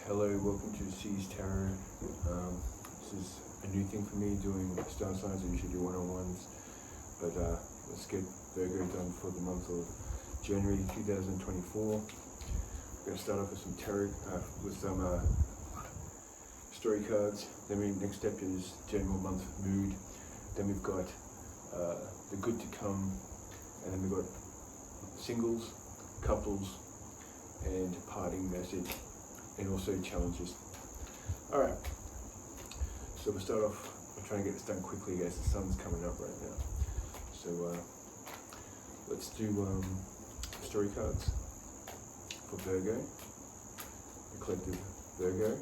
Hello, welcome to C's Tarot. This is a new thing for me, doing star signs. I usually do one-on-ones, but let's get Virgo done for the month of January 2024. We're going to start off with some tarot, with some story cards. Then next step is general month mood. Then we've got the good to come, and then we've got singles, couples, and parting message, and also challenges. Alright, so we'll start off. I'm trying to get this done quickly as the sun's coming up right now. So let's do story cards for Virgo, the collective Virgo.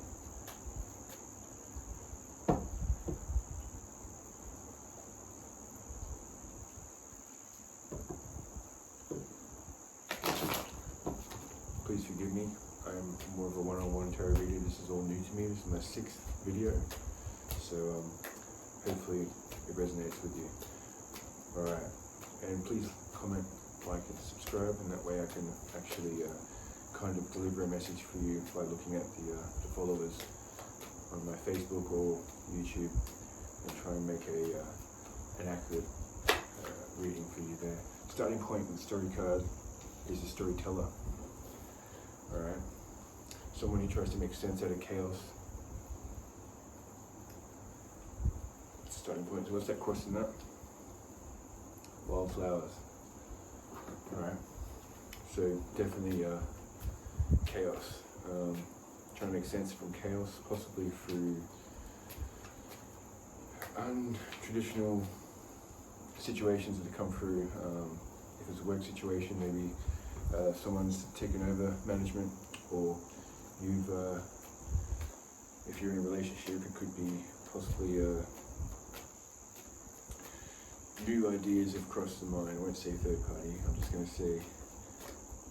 Please forgive me, I'm more of a one-on-one tarot reader. This is all new to me. This is my 6th video, so hopefully it resonates with you. Alright, and please comment, like, and subscribe, and that way I can actually kind of deliver a message for you by looking at the followers on my Facebook or YouTube, and try and make an accurate reading for you there. Starting point with the story card is the storyteller. Alright, someone who tries to make sense out of chaos. Starting point. So what's that crossing that? Wildflowers. Alright, so definitely chaos. Trying to make sense from chaos, possibly through untraditional situations that have come through. If it's a work situation, maybe someone's taken over management, or you've, if you're in a relationship, it could be possibly new ideas have crossed the mind. I won't say third party, I'm just going to say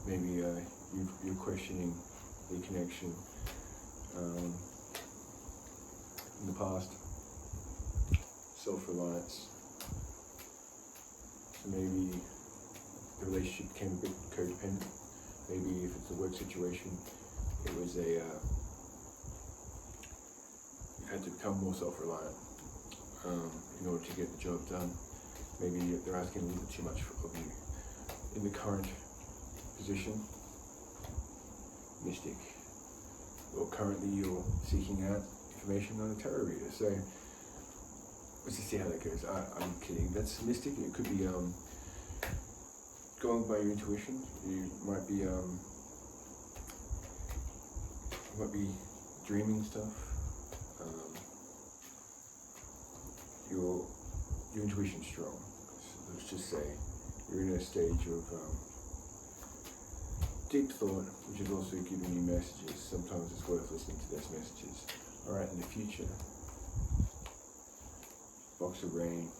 maybe you're questioning the connection in the past, self-reliance. So maybe the relationship became a bit codependent. Maybe if it's a work situation, it was you had to become more self-reliant in order to get the job done. Maybe they're asking a little bit too much of you. In the current position, mystic, or currently you're seeking out information on a tarot reader. So let's just see how that goes. I'm kidding. That's mystic. It could be going by your intuition. You might be dreaming stuff. Your intuition's strong. So let's just say you're in a stage of deep thought, which is also giving you messages. Sometimes it's worth listening to those messages. Alright, in the future, box of rain.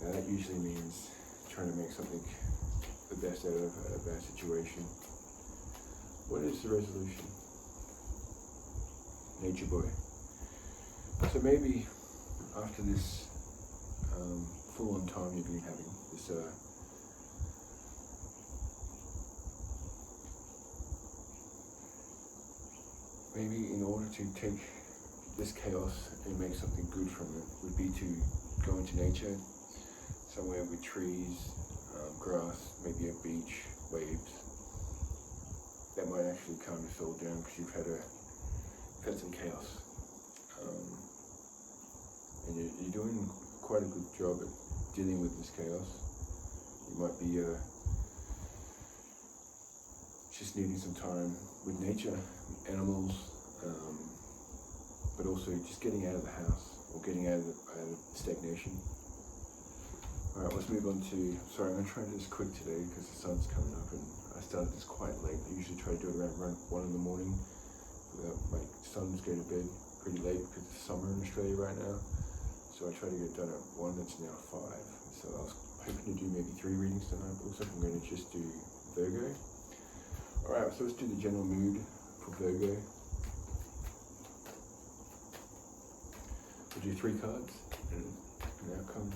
Now that usually means trying to make something the best out of a bad situation. What is the resolution? Nature boy. So maybe after this full-on time you've been having, this maybe in order to take this chaos and make something good from it would be to go into nature, somewhere with trees, grass, maybe a beach, waves. That might actually calm your soul down because you've had some chaos. And you're doing quite a good job at dealing with this chaos. You might be just needing some time with nature, animals, but also just getting out of the house, or getting out of stagnation. Alright, let's move on to, sorry, I'm going to try and do this quick today because the sun's coming up, and I started this quite late. I usually try to do it around 1 in the morning. My sons go to bed pretty late because it's summer in Australia right now. So I try to get it done at 1, it's now 5. So I was hoping to do maybe 3 readings tonight, but looks like I'm going to just do Virgo. Alright, so let's do the general mood for Virgo. We'll do 3 cards and an outcome.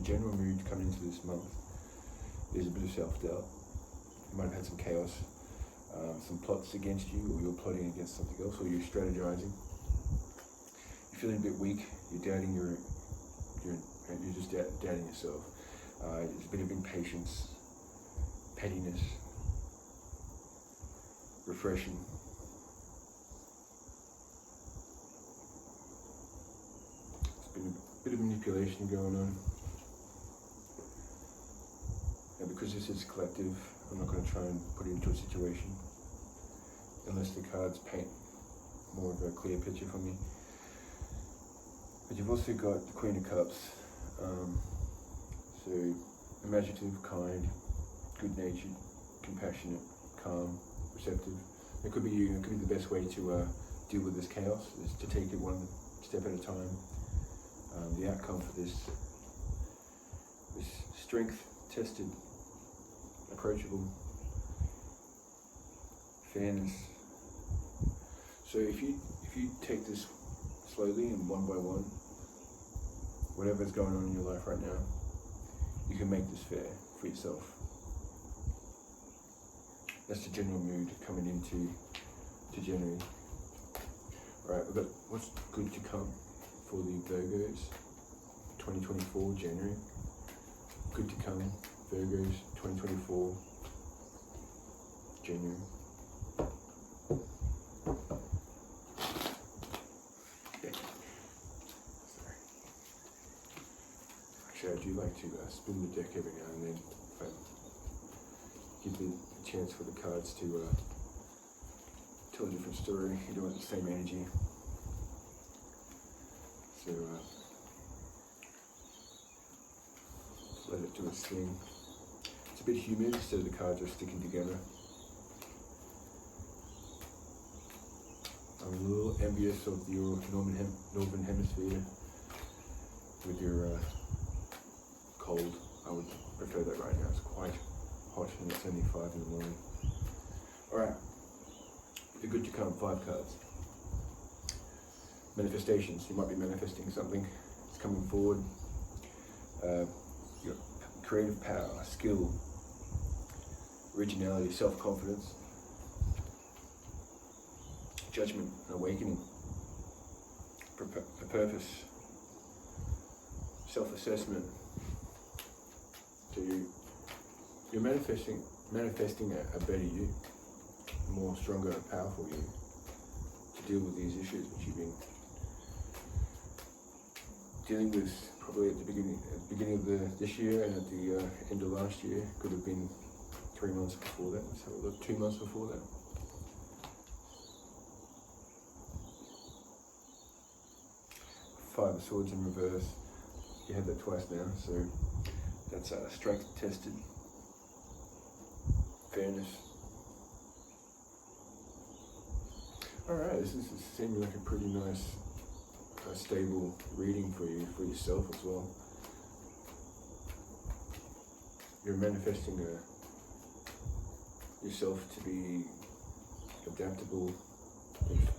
general mood coming into this month is a bit of self-doubt. You might have had some chaos, some plots against you, or you're plotting against something else, or you're strategizing. You're feeling a bit weak. You're doubting you're just doubting yourself. There's a bit of impatience, pettiness, refreshing. There's been a bit of manipulation going on. And because this is collective, I'm not going to try and put it into a situation unless the cards paint more of a clear picture for me. But you've also got the Queen of Cups. So imaginative, kind, good-natured, compassionate, calm, receptive. It could be you. It could be the best way to deal with this chaos, is to take it one step at a time. The outcome for this strength-tested, approachable, fairness. So if you take this slowly and one by one, whatever's going on in your life right now, you can make this fair for yourself. That's the general mood coming into January. Alright, we've got what's good to come for the Virgos, 2024 January. Good to come, Virgos, 2024 January. Actually, I do like to spin the deck every now and then, give the chance for the cards to tell a different story. You don't want the same energy. So just let it do its thing. It's a bit humid, so the cards are sticking together. I'm a little envious of your northern hemisphere with your cold. I would prefer that right now. It's quite hot and it's only 5 in the morning. Alright, the good to come, 5 cards. Manifestations, you might be manifesting something. It's coming forward. Your creative power, skill, originality, self-confidence, judgment, awakening, a purpose, self-assessment. So you're manifesting a better you, a more stronger and powerful you to deal with these issues which you've been dealing with probably at the beginning of this year and at the end of last year. Could have been 3 months before that. Let's have a look. 2 months before that. Five of Swords in reverse. You had that twice now, so that's strength tested, fairness. Alright, this is seeming like a pretty nice, stable reading for you, for yourself as well. You're manifesting yourself to be adaptable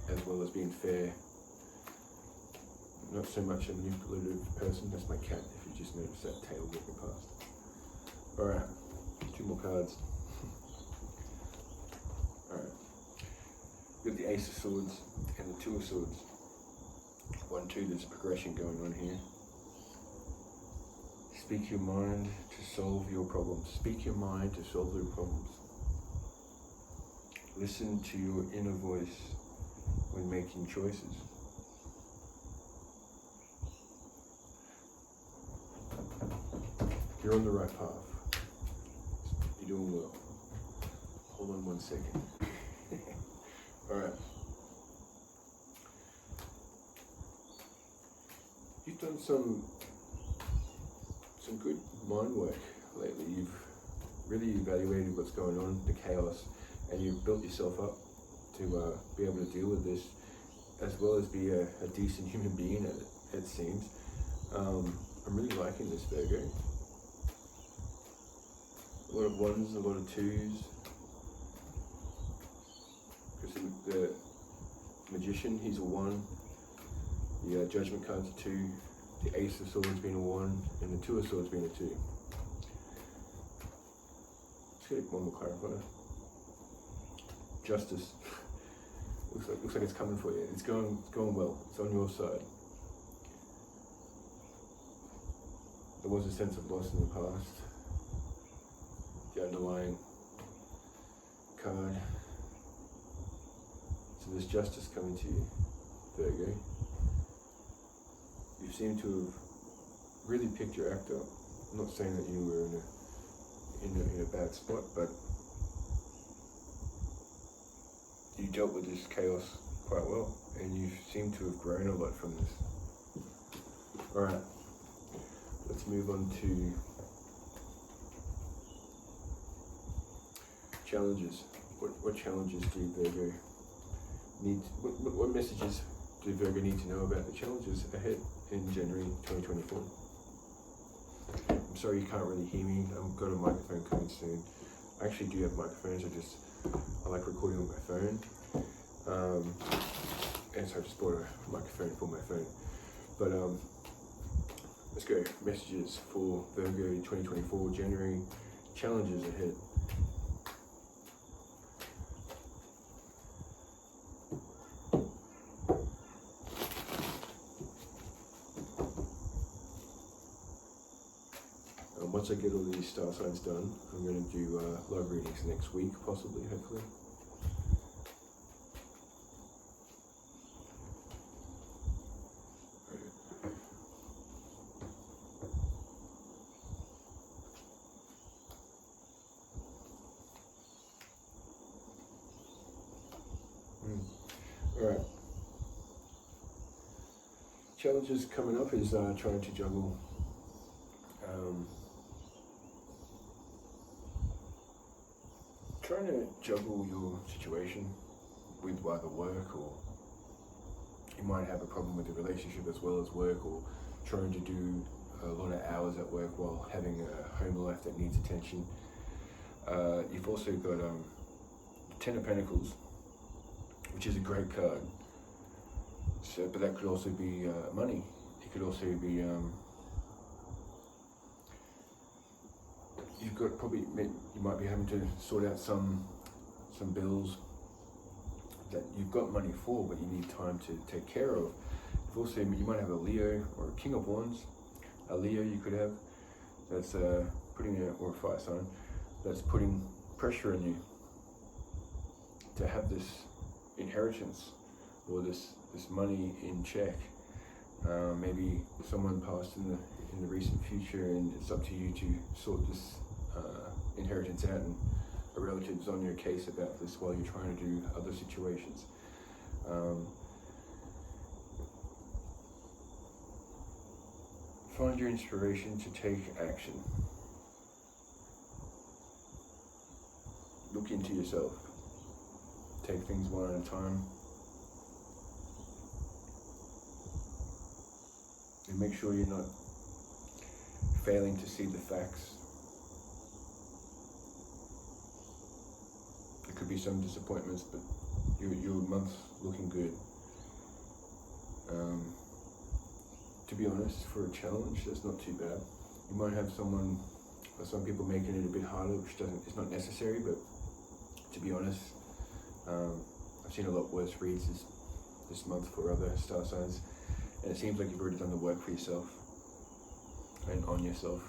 as well as being fair. Not so much a manipulative person. That's my cat, if you just noticed that tail walking past. Alright, 2 more cards. Alright. We have the Ace of Swords and the 2 of Swords. 1, 2, there's a progression going on here. Speak your mind to solve your problems. Speak your mind to solve your problems. Listen to your inner voice when making choices. You're on the right path. You're doing well. Hold on 1 second. Alright. You've done some good mind work lately. You've really evaluated what's going on, the chaos, and you've built yourself up to be able to deal with this, as well as be a decent human being, it seems. I'm really liking this, Virgo. A lot of 1s, a lot of 2s. Because the Magician, he's a 1. The Judgment card's a 2. the Ace of Swords being a 1, and the Two of Swords being a 2. Let's get one more clarifier. Justice. looks like it's coming for you. It's going well. It's on your side. There was a sense of loss in the past. The underlying card. So there's justice coming to you, Virgo. You seem to have really picked your act up. I'm not saying that you were in a bad spot, but you dealt with this chaos quite well, and you seem to have grown a lot from this. Alright, let's move on to challenges. What challenges do Virgo need? What messages do Virgo need to know about the challenges ahead in January 2024? I'm sorry you can't really hear me. I've got a microphone coming soon. I actually do have microphones. I like recording on my phone. And so I just bought a microphone for my phone. But let's go. Messages for Virgo 2024 January. Challenges ahead. Once I get all these star signs done, I'm going to do live readings next week, possibly, hopefully. Alright. Challenges coming up is trying to juggle your situation with either work, or you might have a problem with the relationship as well as work, or trying to do a lot of hours at work while having a home life that needs attention. You've also got the Ten of Pentacles, which is a great card. So, but that could also be money. It could also be you've got you might be having to sort out some bills that you've got money for, but you need time to take care of. You've also, you might have a Leo or a King of Wands. A Leo you could have that's or a fire sign that's putting pressure on you to have this inheritance or this money in check. Maybe someone passed in the recent future, and it's up to you to sort this inheritance out, and a relative's on your case about this while you're trying to do other situations. Find your inspiration to take action. Look into yourself. Take things one at a time. And make sure you're not failing to see the facts. There could be some disappointments, but your month's looking good. To be honest, for a challenge, that's not too bad. You might have some people making it a bit harder, which it's not necessary, but to be honest, I've seen a lot worse reads this month for other star signs, and it seems like you've already done the work for yourself and on yourself.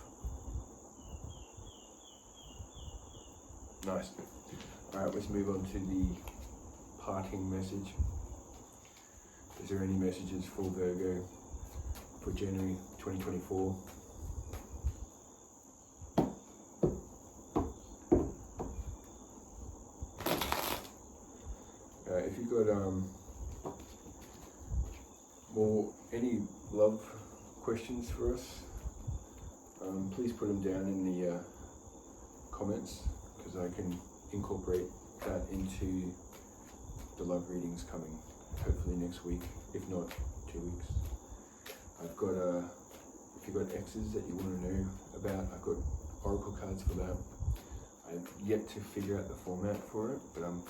Nice. Alright, let's move on to the parting message. Is there any messages for Virgo for January 2024? If you've got any love questions for us, please put them down in the comments, because I can incorporate that into the love readings coming hopefully next week, if not 2 weeks. I've got if you've got exes that you want to know about, I've got oracle cards for that. I've yet to figure out the format for it, but I'm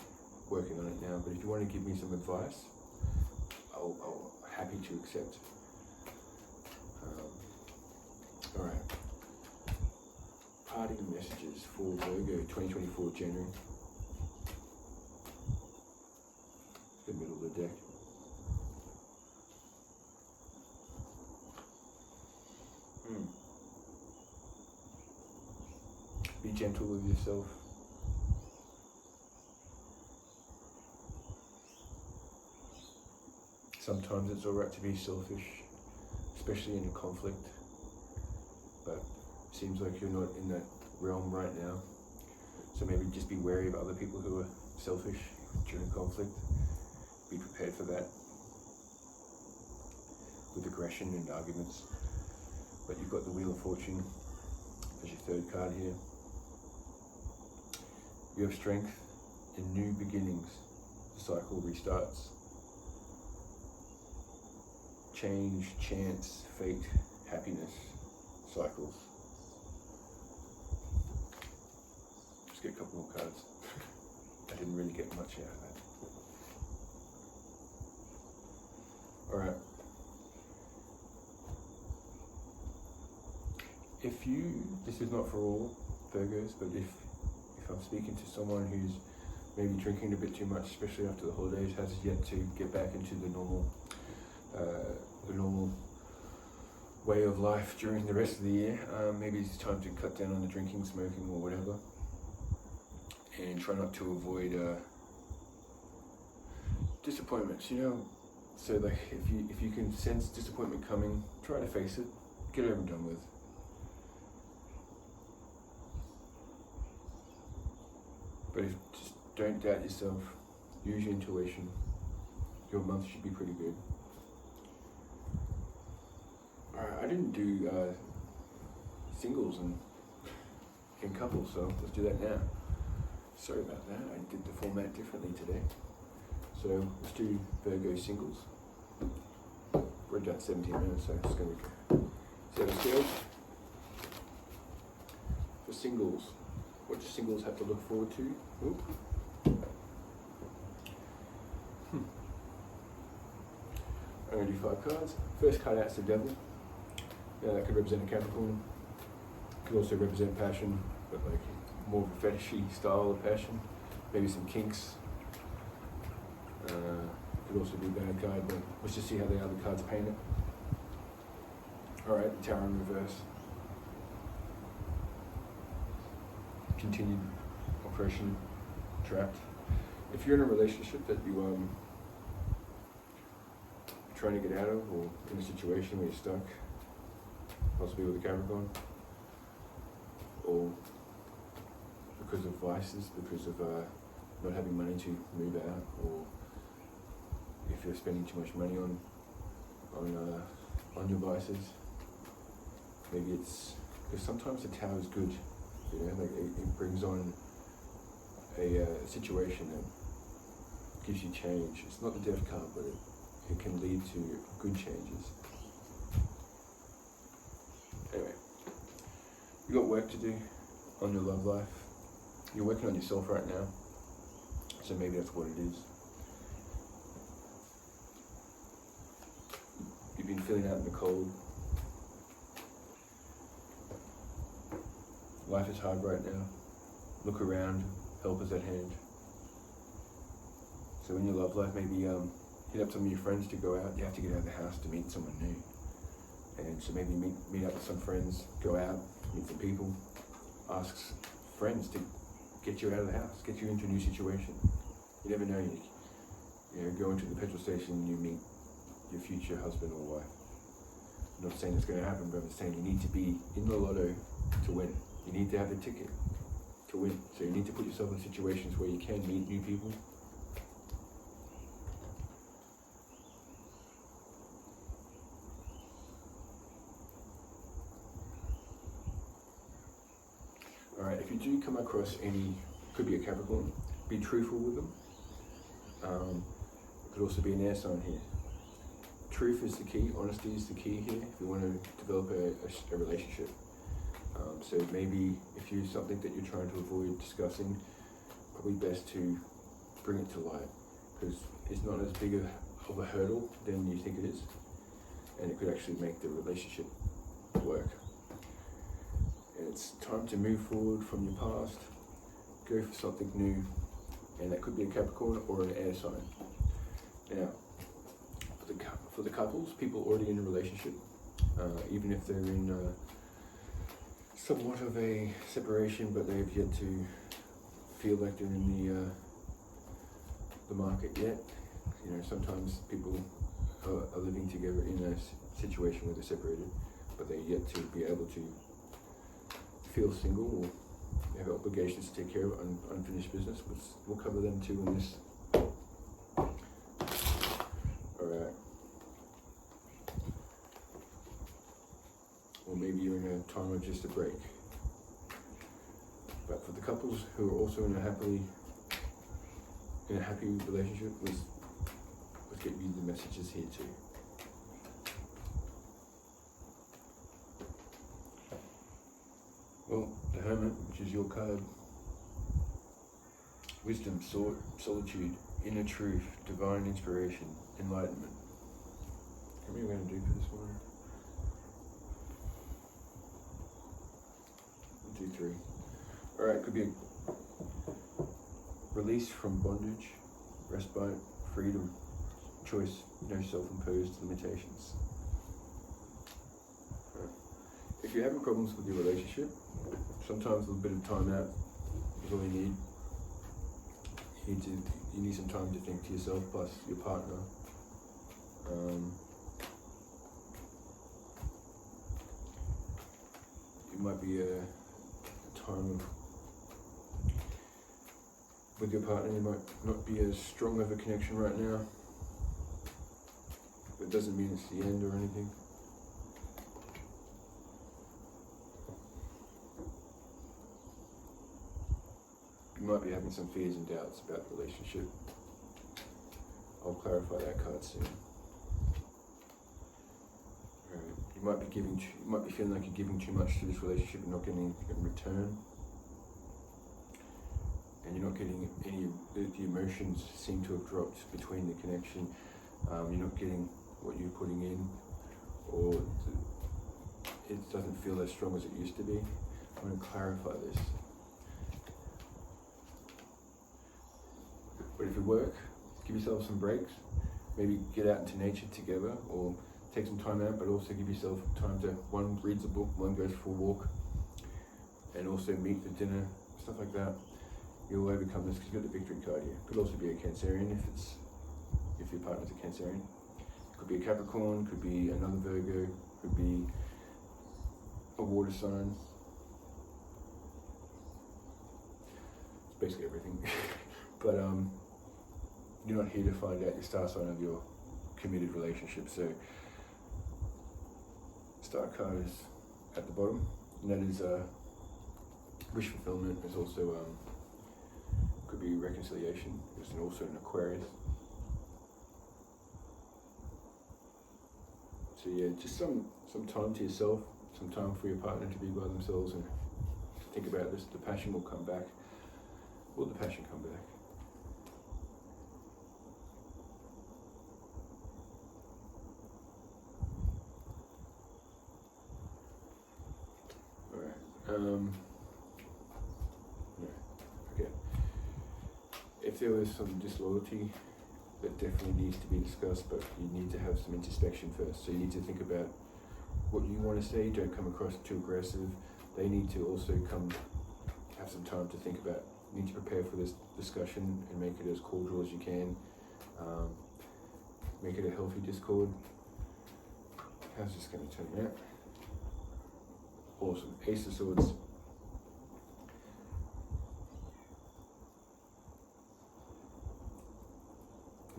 working on it now. But if you want to give me some advice, I'll happy to accept. Alright. Parting messages for Virgo 2024 January. The middle of the deck. Be gentle with yourself. Sometimes it's alright to be selfish, especially in a conflict, but it seems like you're not in that realm right now. So maybe just be wary of other people who are selfish during conflict. Be prepared for that with aggression and arguments. But you've got the Wheel of Fortune as your third card here. You have strength in new beginnings. The cycle restarts. Change, chance, fate, happiness, cycles. Just get a couple more cards. I didn't really get much out of that. Alright. This is not for all Virgos, but if I'm speaking to someone who's maybe drinking a bit too much, especially after the holidays, has yet to get back into the normal way of life during the rest of the year, maybe it's time to cut down on the drinking, smoking, or whatever, and try not to avoid disappointments. So like if you can sense disappointment coming, try to face it, get it over and done with. But just don't doubt yourself. Use your intuition. Your month should be pretty good. Alright, I didn't do singles and couples, so let's do that now. Sorry about that, I did the format differently today. So let's do Virgo singles. We're done 17 minutes, so it's going to be see how this goes. For singles, what do singles have to look forward to? Oop. I'm going to do 5 cards. First card out's the Devil. Yeah, that could represent a Capricorn. Could also represent passion, but like more of a fetishy style of passion. Maybe some kinks. Could also be a bad card, but let's just see how the other cards paint it. Alright, the Tower in reverse. Continued oppression, trapped. If you're in a relationship that you trying to get out of, or in a situation where you're stuck, possibly with a Capricorn, or because of vices, because of not having money to move out, or if you're spending too much money on your vices, maybe it's because sometimes the Tower is good, like it brings on a situation that gives you change. It's not the Death card, but it can lead to good changes. Anyway, you got work to do on your love life. You're working on yourself right now, so maybe that's what it is. You've been feeling out in the cold. Life is hard right now. Look around, help is at hand. So in your love life, maybe hit up some of your friends to go out. You have to get out of the house to meet someone new. And so maybe meet up with some friends, go out, meet some people, ask friends to get you out of the house, get you into a new situation. You never know, you go into the petrol station and you meet your future husband or wife. I'm not saying it's going to happen, but I'm saying you need to be in the lotto to win. You need to have a ticket to win. So you need to put yourself in situations where you can meet new people. Alright, if you do come across could be a Capricorn, be truthful with them. It could also be an air sign here. Truth is the key, honesty is the key here if you want to develop a relationship. So maybe if you're something that you're trying to avoid discussing, probably best to bring it to light, because it's not as big of a hurdle than you think it is. and it could actually make the relationship work. And it's time to move forward from your past, go for something new, and that could be a Capricorn or an air sign. Now, for the couples, people already in a relationship, even if they're in somewhat of a separation, but they've yet to feel like they're in the market yet. You know, sometimes people are living together in a situation where they're separated, but they're yet to be able to feel single or have obligations to take care of unfinished business. We'll cover them too in this. Alright. Or maybe you're in a time of just a break. But for the couples who are also in a happy relationship, let's get you the messages here too. Well, the Hermit, which is your card, wisdom, solitude, inner truth, divine inspiration, enlightenment. How many are we going to do for this one? 1, 2, 3. Alright, could be a release from bondage, respite, freedom, choice, no self-imposed limitations. Right. If you're having problems with your relationship, sometimes a little bit of time out is all you need. You need some time to think to yourself, plus your partner. It might be a time of, with your partner, you might not be as strong of a connection right now. But it doesn't mean it's the end or anything. You might be having some fears and doubts about the relationship. I'll clarify that card soon. You might be feeling like you're giving too much to this relationship and not getting anything in return. And you're not getting any, the emotions seem to have dropped between the connection. You're not getting what you're putting in, or it doesn't feel as strong as it used to be. I'm going to clarify this. But if you work, give yourself some breaks. Maybe get out into nature together, or take some time out, but also give yourself time to, one reads a book, one goes for a walk, and also meet for dinner, stuff like that. You'll overcome this because you've got the victory card here. Could also be a Cancerian if your partner's a Cancerian. Could be a Capricorn, could be another Virgo, could be a water sign. It's basically everything. But you're not here to find out your star sign of your committed relationship. So star card is at the bottom, and that is wish fulfillment. There's also could be reconciliation. There's also an Aquarius. So yeah, just some time to yourself, some time for your partner to be by themselves and think about this. The passion will come back. Will the passion come back? Okay. If there was some disloyalty, that definitely needs to be discussed, but you need to have some introspection first. So you need to think about what you want to say. Don't come across too aggressive. They need to also have some time to think about. You need to prepare for this discussion and make it as cordial as you can. Make it a healthy discord. How's this going to turn out? Awesome. Ace of Swords.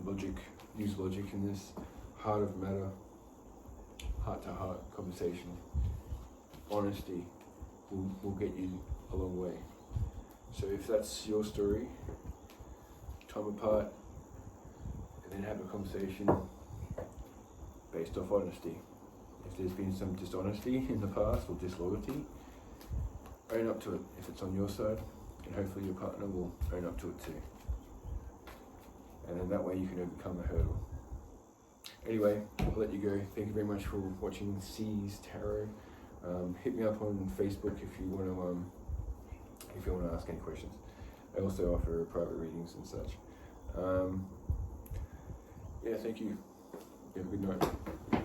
Logic. Use logic in this. Heart of matter. Heart-to-heart conversation. Honesty will get you a long way. So if that's your story, time apart, and then have a conversation based off honesty. If there's been some dishonesty in the past or disloyalty, own up to it if it's on your side, and hopefully your partner will own up to it too. And then that way you can overcome the hurdle. Anyway, I'll let you go. Thank you very much for watching C's Tarot. Hit me up on Facebook if you want to ask any questions. I also offer private readings and such. Yeah, thank you. You have a good night.